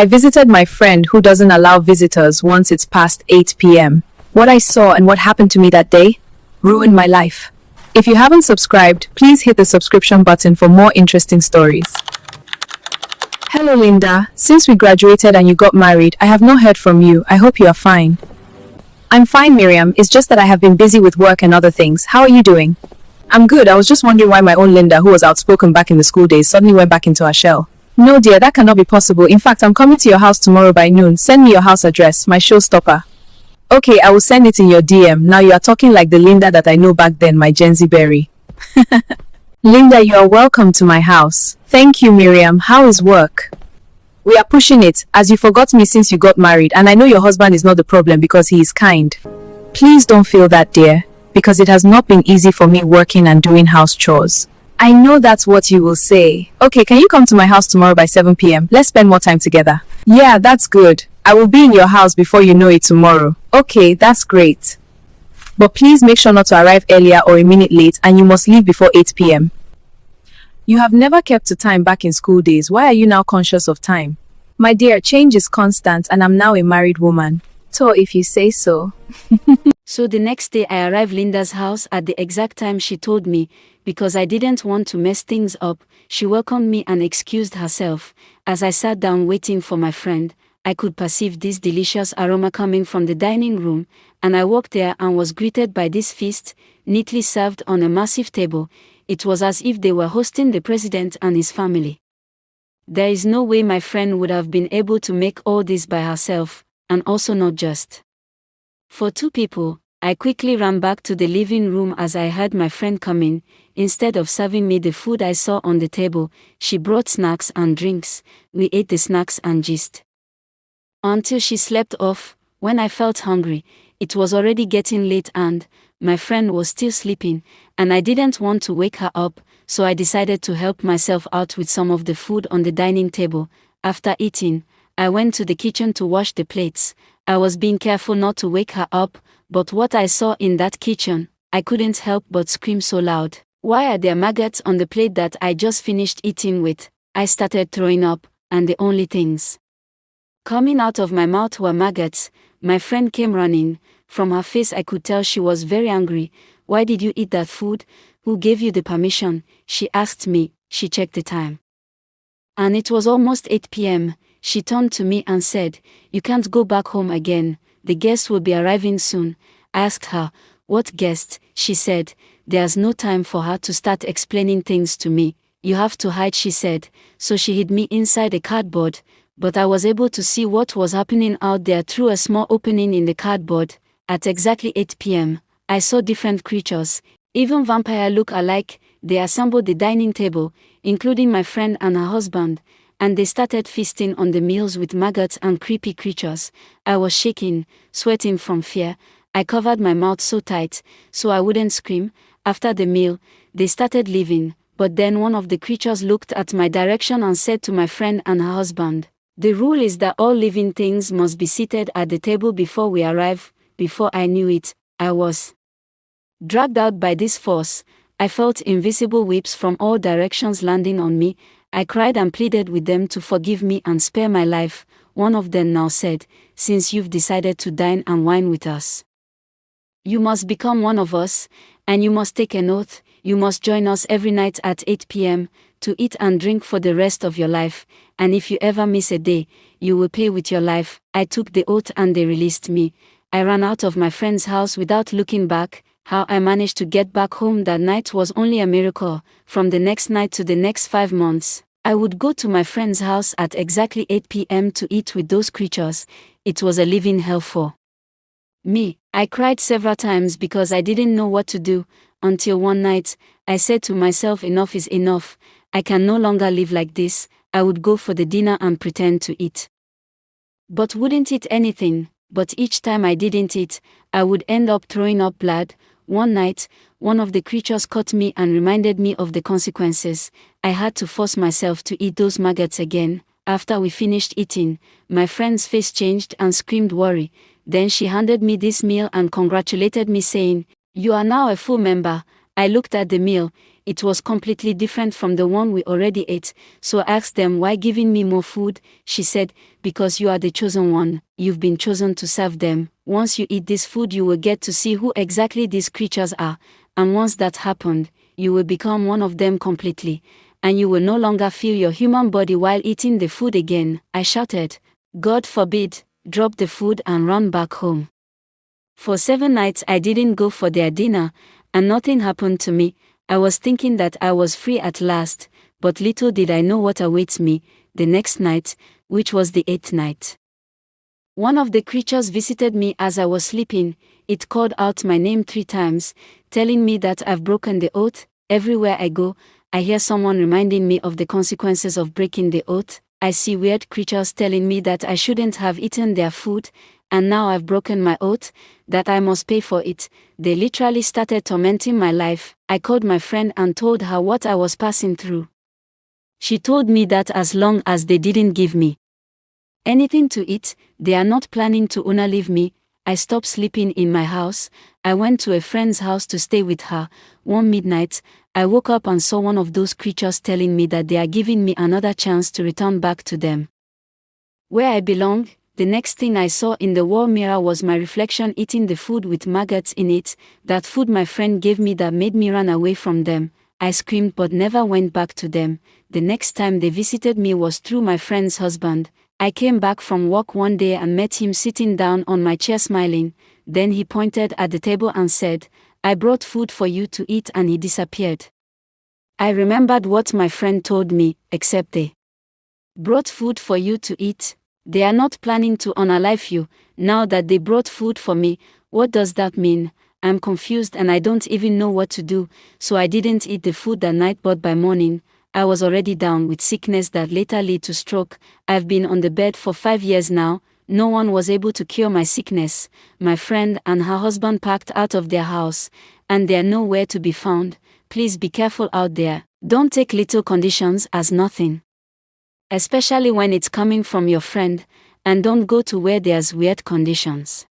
I visited my friend who doesn't allow visitors once it's past 8 p.m. What I saw and what happened to me that day ruined my life. If you haven't subscribed, please hit the subscription button for more interesting stories. Hello Linda, since we graduated and you got married, I have not heard from you. I hope you are fine. I'm fine, Miriam. It's just that I have been busy with work and other things. How are you doing? I'm good. I was just wondering why my own Linda, who was outspoken back in the school days, suddenly went back into her shell. No dear, that cannot be possible. In fact, I'm coming to your house tomorrow by noon. Send me your house address, my showstopper. Okay, I will send it in your DM. Now you are talking like the Linda that I know back then, my Gen Z berry. Linda, you are welcome to my house. Thank you, Miriam. How is work? We are pushing it, as you forgot me since you got married, and I know your husband is not the problem because he is kind. Please don't feel that, dear, because it has not been easy for me working and doing house chores. I know that's what you will say. Okay, can you come to my house tomorrow by 7 p.m? Let's spend more time together. Yeah, that's good. I will be in your house before you know it tomorrow. Okay, that's great. But please make sure not to arrive earlier or a minute late, and you must leave before 8 p.m. You have never kept to time back in school days. Why are you now conscious of time? My dear, change is constant and I'm now a married woman. So if you say so. So the next day I arrived Linda's house at the exact time she told me, because I didn't want to mess things up. She welcomed me and excused herself. As I sat down waiting for my friend, I could perceive this delicious aroma coming from the dining room, and I walked there and was greeted by this feast, neatly served on a massive table. It was as if they were hosting the president and his family. There is no way my friend would have been able to make all this by herself, and also not just for two people. I quickly ran back to the living room as I heard my friend come in. Instead of serving me the food I saw on the table, she brought snacks and drinks. We ate the snacks and gist until she slept off. When I felt hungry, it was already getting late and my friend was still sleeping, and I didn't want to wake her up, so I decided to help myself out with some of the food on the dining table. After eating, I went to the kitchen to wash the plates. I was being careful not to wake her up, but what I saw in that kitchen, I couldn't help but scream so loud. Why are there maggots on the plate that I just finished eating with? I started throwing up, and the only things coming out of my mouth were maggots. My friend came running. From her face I could tell she was very angry. Why did you eat that food? Who gave you the permission? She asked me. She checked the time, and it was almost 8 p.m. She turned to me and said, "You can't go back home again. The guests will be arriving soon." I asked her, "What guest?" She said. There's no time for her to start explaining things to me. "You have to hide," she said. So she hid me inside a cardboard, but I was able to see what was happening out there through a small opening in the cardboard. At exactly 8 p.m., I saw different creatures, even vampire look-alike. They assembled the dining table, including my friend and her husband, and they started feasting on the meals with maggots and creepy creatures. I was shaking, sweating from fear. I covered my mouth so tight, so I wouldn't scream. After the meal, they started leaving, but then one of the creatures looked at my direction and said to my friend and her husband, "The rule is that all living things must be seated at the table before we arrive." Before I knew it, I was dragged out by this force. I felt invisible whips from all directions landing on me. I cried and pleaded with them to forgive me and spare my life. One of them now said, "Since you've decided to dine and wine with us, you must become one of us, and you must take an oath. You must join us every night at 8 p.m. to eat and drink for the rest of your life, and if you ever miss a day, you will pay with your life." I took the oath and they released me. I ran out of my friend's house without looking back. How I managed to get back home that night was only a miracle. From the next night to the next 5 months, I would go to my friend's house at exactly 8 p.m. to eat with those creatures. It was a living hell for me. I cried several times because I didn't know what to do, until one night, I said to myself, enough is enough. I can no longer live like this. I would go for the dinner and pretend to eat, but wouldn't eat anything. But each time I didn't eat, I would end up throwing up blood. One night, one of the creatures caught me and reminded me of the consequences. I had to force myself to eat those maggots again. After we finished eating, my friend's face changed and screamed worry. Then she handed me this meal and congratulated me, saying, "You are now a full member." I looked at the meal. it was completely different from the one we already ate, so I asked them why giving me more food. She said, because you are the chosen one, you've been chosen to serve them. Once you eat this food you will get to see who exactly these creatures are, and once that happened, you will become one of them completely, and you will no longer feel your human body while eating the food again. I shouted, God forbid, dropped the food and ran back home. For 7 nights I didn't go for their dinner, and nothing happened to me. I was thinking that I was free at last, but little did I know what awaits me the next night, which was the 8th night. One of the creatures visited me as I was sleeping. It called out my name 3 times, telling me that I've broken the oath. Everywhere I go, I hear someone reminding me of the consequences of breaking the oath. I see weird creatures telling me that I shouldn't have eaten their food, and now I've broken my oath, that I must pay for it. They literally started tormenting my life. I called my friend and told her what I was passing through. She told me that as long as they didn't give me anything to eat, they are not planning to leave me. I stopped sleeping in my house. I went to a friend's house to stay with her. One midnight, I woke up and saw one of those creatures telling me that they are giving me another chance to return back to them, where I belong. The next thing I saw in the wall mirror was my reflection eating the food with maggots in it, that food my friend gave me that made me run away from them. I screamed but never went back to them. The next time they visited me was through my friend's husband. I came back from work one day and met him sitting down on my chair smiling. Then he pointed at the table and said, I brought food for you to eat, and he disappeared. I remembered what my friend told me, except they brought food for you to eat. They are not planning to unalive you. Now that they brought food for me, what does that mean? I'm confused and I don't even know what to do, so I didn't eat the food that night, but by morning, I was already down with sickness that later led to stroke. I've been on the bed for 5 years now. No one was able to cure my sickness. My friend and her husband packed out of their house, and they're nowhere to be found. Please be careful out there. Don't take little conditions as nothing, especially when it's coming from your friend, and don't go to where there's weird conditions.